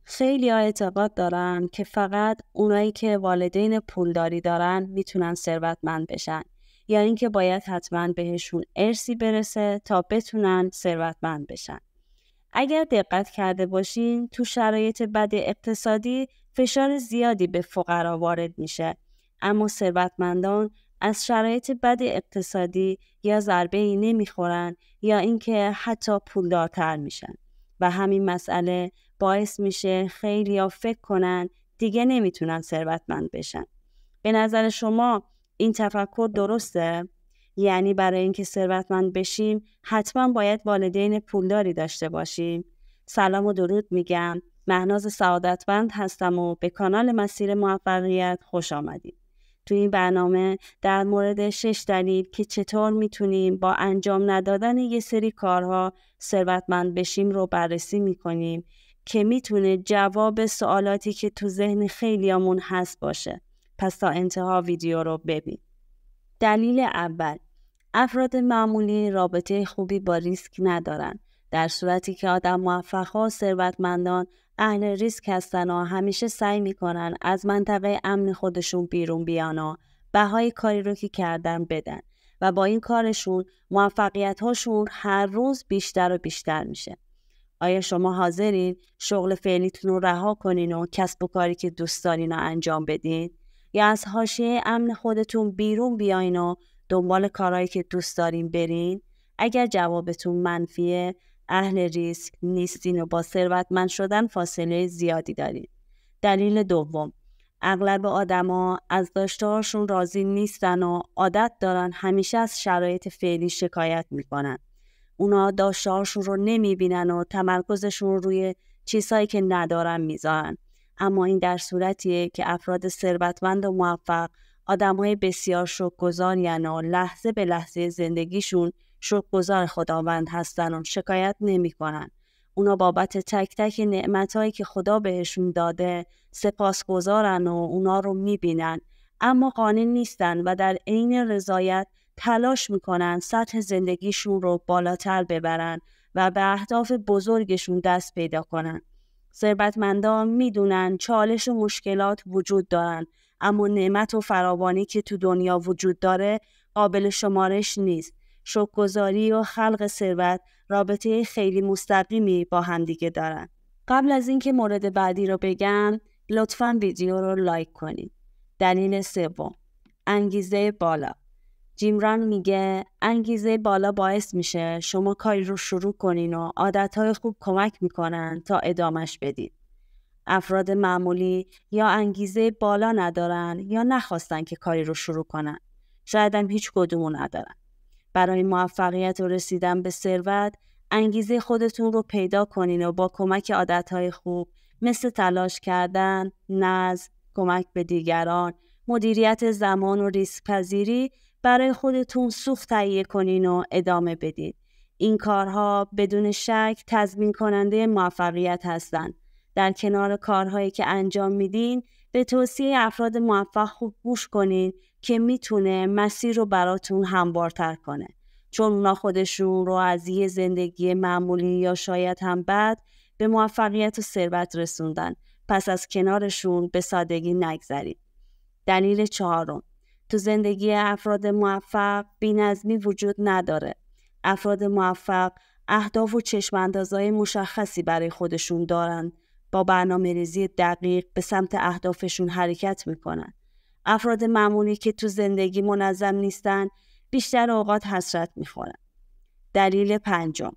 خیلی ها اعتقاد دارن که فقط اونایی که والدین پولداری دارن میتونن ثروتمند بشن، یا اینکه باید حتما بهشون ارثی برسه تا بتونن ثروتمند بشن. اگر دقت کرده باشین تو شرایط بد اقتصادی فشار زیادی به فقرا وارد میشه، اما ثروتمندان از شرایط بد اقتصادی یا ضربه‌ای نمیخورن یا اینکه حتی پولدارتر میشن و همین مسئله باعث میشه خیلی‌ها فکر کنن دیگه نمیتونن ثروتمند بشن. به نظر شما این تفکر درسته؟ یعنی برای اینکه ثروتمند بشیم حتما باید والدین پولداری داشته باشیم؟ سلام و درود میگم. مهناز سعادتمند هستم و به کانال مسیر موفقیت خوش آمدید. تو این برنامه در مورد 6 دلیل که چطور میتونیم با انجام ندادن یه سری کارها ثروتمند بشیم رو بررسی میکنیم که میتونه جواب سوالاتی که تو ذهن خیلیامون هست باشه. پس تا انتها ویدیو رو ببین. دلیل اول، افراد معمولی رابطه خوبی با ریسک ندارن، در صورتی که آدم موفق‌ها و ثروتمندان اهل ریسک هستن و همیشه سعی میکنن از منطقه امن خودشون بیرون بیان و بهای کاری رو که کردن بدن و با این کارشون موفقیت‌هاشون هر روز بیشتر و بیشتر میشه. آیا شما حاضرین شغل فعلیتون رو رها کنین و کسب و کاری که دوست دارین رو انجام بدین؟ یا از حاشیه امن خودتون بیرون بیاین و دنبال کارهایی که دوست دارین برین؟ اگر جوابتون منفیه، اهل ریسک نیستین و با ثروتمند شدن فاصله زیادی دارین. دلیل دوم، اغلب آدما از داشته‌هاشون راضی نیستن و عادت دارن همیشه از شرایط فعلی شکایت میکنن. اونا داشته‌هاشون رو نمیبینن و تمرکزشون رو روی چیزهایی که ندارن میذارن. اما این در صورتیه که افراد ثروتمند و موفق آدم‌های بسیار شکرگزارین و لحظه به لحظه زندگیشون شکرگزار خداوند هستن و شکایت نمی‌کنن. اونا بابت تک تک نعمتایی که خدا بهشون داده سپاسگزارن و اونا رو میبینن، اما قانع نیستن و در عین رضایت تلاش میکنن سطح زندگیشون رو بالاتر ببرن و به اهداف بزرگشون دست پیدا کنن. ثروتمندان میدونن چالش و مشکلات وجود دارن، اما نعمت و فراوانی که تو دنیا وجود داره قابل شمارش نیست. شکرگزاری و خلق ثروت رابطه خیلی مستقیمی با هم دیگه دارن. قبل از اینکه مورد بعدی رو بگم، لطفاً ویدیو رو لایک کنید. دلیل سوم، انگیزه بالا. جیم ران میگه انگیزه بالا باعث میشه شما کاری رو شروع کنین و عادتهای خوب کمک میکنن تا ادامش بدید. افراد معمولی یا انگیزه بالا ندارن یا نخواستن که کاری رو شروع کنن. شاید هم هیچ کدومو ندارن. برای موفقیت و رسیدن به ثروت انگیزه خودتون رو پیدا کنین و با کمک عادتهای خوب مثل تلاش کردن، نظم، کمک به دیگران، مدیریت زمان و ریسک پذیری برای خودتون سوخت تهیه کنین و ادامه بدید. این کارها بدون شک تضمین کننده موفقیت هستند. در کنار کارهایی که انجام میدین به توصیه افراد موفق خوب گوش کنین که میتونه مسیر رو براتون هموارتر کنه، چون اونا خودشون رو از یه زندگی معمولی یا شاید هم بد به موفقیت و ثروت رسوندن. پس از کنارشون به سادگی نگذرید. دلیل چهارم، تو زندگی افراد موفق بی‌نظمی وجود نداره. افراد موفق اهداف و چشم‌اندازهای مشخصی برای خودشون دارن، با برنامه‌ریزی دقیق به سمت اهدافشون حرکت میکنن. افراد معمولی که تو زندگی منظم نیستن بیشتر اوقات حسرت میخورن. دلیل پنجم،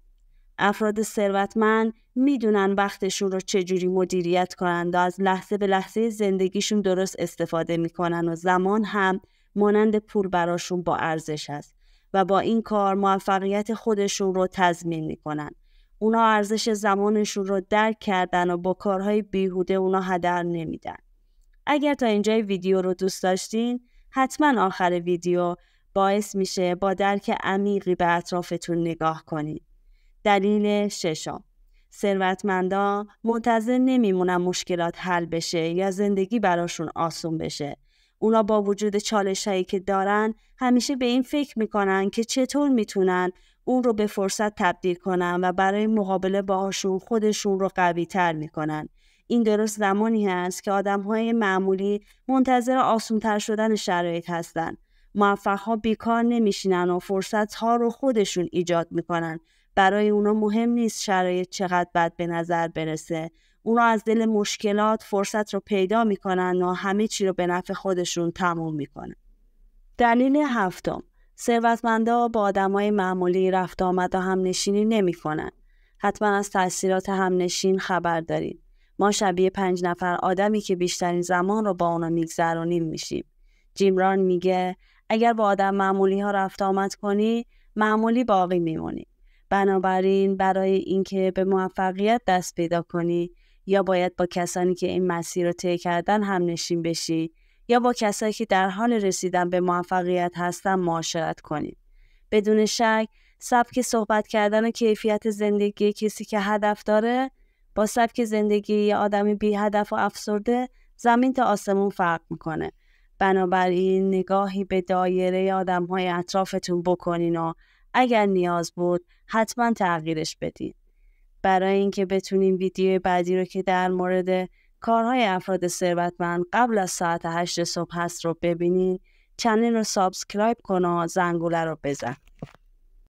افراد ثروتمند میدونن وقتشون رو چجوری مدیریت کنن و از لحظه به لحظه زندگیشون درست استفاده میکنن و زمان هم مانند پول براشون با ارزش هست و با این کار موفقیت خودشون رو تضمین میکنن. اونا ارزش زمانشون رو درک کردن و با کارهای بیهوده اونا هدر نمیدن. اگر تا اینجای ویدیو رو دوست داشتین، حتما آخر ویدیو باعث میشه با درک عمیقی به اطرافتون نگاه کنید. دلیل ششم، ثروتمندان منتظر نمیمونن مشکلات حل بشه یا زندگی براشون آسون بشه. اونا با وجود چالش‌هایی که دارن همیشه به این فکر میکنن که چطور میتونن اون رو به فرصت تبدیل کنن و برای مقابله باهاشون خودشون رو قوی تر میکنن. این درست زمانی هست که آدم‌های معمولی منتظر آسان‌تر شدن شرایط هستن. موفق‌ها بیکار نمیشینن و فرصت‌ها رو خودشون ایجاد میکنن. برای اونا مهم نیست شرایط چقدر بد به نظر برسه. اونا از دل مشکلات فرصت رو پیدا میکنن و همه چی رو به نفع خودشون تموم میکنن. دلیل هفتم، ثروتمندا با آدمای معمولی رفت آمد و همنشینی نمیکنن. حتما از تأثیرات همنشین خبر دارید. ما شبیه 5 نفر آدمی که بیشترین زمان رو با اونا میگذرونیم میشیم. جیم ران میگه اگر با آدم معمولی ها رفت آمد کنی، معمولی باقی میمونی. بنابراین برای اینکه به موفقیت دست پیدا کنی، یا باید با کسانی که این مسیر رو طی کردن همنشین بشی، یا با کسایی که در حال رسیدن به موفقیت هستن معاشرت کنید. بدون شک سبک صحبت کردن و کیفیت زندگی کسی که هدف داره با سبک زندگی یه آدمی بی هدف و افسرده زمین تا آسمون فرق میکنه. بنابراین نگاهی به دایره آدم‌های اطرافتون بکنین و اگر نیاز بود حتما تغییرش بدین. برای اینکه بتونین ویدیو بعدی رو که در مورد کارهای افراد ثروتمند قبل از ساعت 8 صبح هست رو ببینین، چنل رو سابسکرایب کن و زنگوله رو بزن.